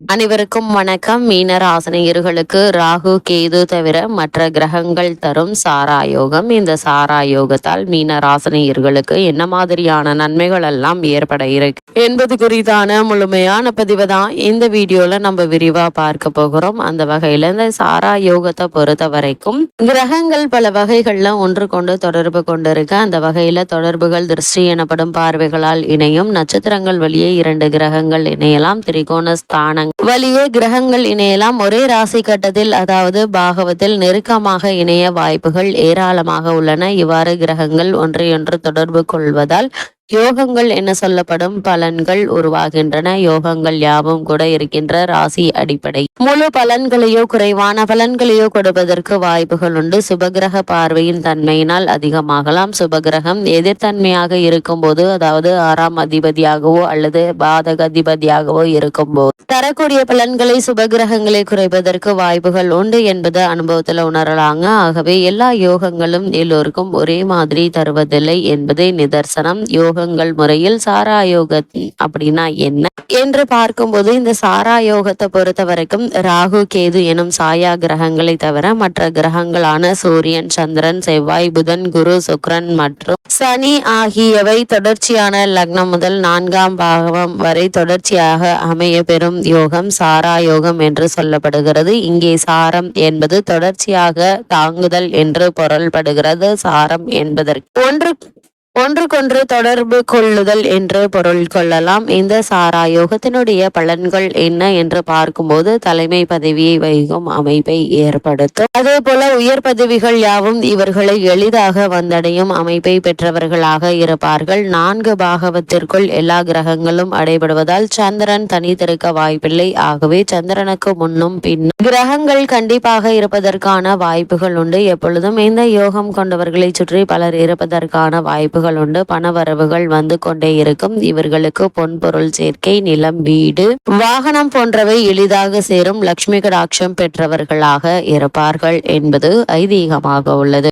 அனைவருக்கும் வணக்கம். மீன ராசினியர்களுக்கு ராகு கேது தவிர மற்ற கிரகங்கள் தரும் சாரா யோகம். இந்த சாரா யோகத்தால் மீன ராசினியர்களுக்கு என்ன மாதிரியான நன்மைகள் எல்லாம் ஏற்பட இருக்கு என்பது குறித்தான முழுமையான பதிவு தான் இந்த வீடியோல நம்ம விரிவா பார்க்க போகிறோம். அந்த வகையில இந்த சாரா யோகத்தை பொறுத்த வரைக்கும் கிரகங்கள் பல வகைகள்ல ஒன்று கொண்டு தொடர்பு கொண்டிருக்கு. அந்த வகையில தொடர்புகள் திருஷ்டி எனப்படும் பார்வைகளால் இணையும். நட்சத்திரங்கள் வழியே 2 கிரகங்கள் இணையலாம். திரிகோண ஸ்தானங்கள் வழியே கிரகங்கள் இணையலாம். ஒரே ராசி கட்டத்தில் அதாவது பாகவத்தில் நெருக்கமாக இணைய வாய்ப்புகள் ஏராளமாக உள்ளன. இவ்வாறு கிரகங்கள் ஒன்றையொன்று தொடர்பு கொள்வதால் யோகங்கள் என சொல்லப்படும் பலன்கள் உருவாகின்றன. யோகங்கள் யாவும் கூட இருக்கின்ற ராசி அடிப்படை முழு பலன்களையோ குறைவான பலன்களையோ கொடுப்பதற்கு வாய்ப்புகள் உண்டு. சுபகிரக பார்வையின் தன்மையினால் அதிகமாகலாம். சுபகிரகம் எதிர்த்தன்மையாக இருக்கும் போது, அதாவது 6ஆம் அதிபதியாகவோ அல்லது பாதக அதிபதியாகவோ இருக்கும் போது தரக்கூடிய பலன்களை சுபகிரகங்களை குறைப்பதற்கு வாய்ப்புகள் உண்டு என்பது அனுபவத்துல உணரலாங்க. ஆகவே எல்லா யோகங்களும் எல்லோருக்கும் ஒரே மாதிரி தருவதில்லை என்பதே நிதர்சனம். யோகங்கள் முறையில் சாரா யோகம் அப்படின்னா என்ன என்று பார்க்கும்போது, இந்த சாரா யோகத்தை பொறுத்த வரைக்கும் ராகு கேது எனும் சாயா கிரகங்களை தவிர மற்ற கிரகங்களான சூரியன், சந்திரன், செவ்வாய், புதன், குரு, சுக்கிரன் மற்றும் சனி ஆகியவை தொடர்ச்சியான லக்னம் முதல் 4ஆம் பாவம் வரை தொடர்ச்சியாக அமைய பெறும் யோகம் சாரா யோகம் என்று சொல்லப்படுகிறது. இங்கே சாரம் என்பது தொடர்ச்சியாக தாங்குதல் என்று பொருள்படுகிறது. சாரம் என்பதற்கு ஒன்றுக்கொன்று தொடர்பு கொள்ளுதல் என்று பொருள் கொள்ளலாம். இந்த சாரா யோகத்தினுடைய பலன்கள் என்ன என்று பார்க்கும்போது, தலைமை பதவியை வகிக்கும் அமைப்பை ஏற்படுத்தும். அதே போல உயர் பதவிகள் யாவும் இவர்களை எளிதாக வந்தடையும் அமைப்பை பெற்றவர்களாக இருப்பார்கள். 4 பாகவத்திற்குள் எல்லா கிரகங்களும் அடைபடுவதால் சந்திரன் தனித்திருக்க வாய்ப்பில்லை. ஆகவே சந்திரனுக்கு முன்னும் பின்னும் கிரகங்கள் கண்டிப்பாக இருப்பதற்கான வாய்ப்புகள் உண்டு. எப்பொழுதும் இந்த யோகம் கொண்டவர்களை சுற்றி பலர் இருப்பதற்கான வாய்ப்புகள் உண்டு. பணவரவுகள் வந்து கொண்டே இருக்கும். இவர்களுக்கு பொன்பொருள் சேர்க்கை, நிலம், வீடு, வாகனம் போன்றவை எளிதாக சேரும். லட்சுமி கடாட்சம் பெற்றவர்களாக இருப்பார்கள் என்பது ஐதீகமாக உள்ளது.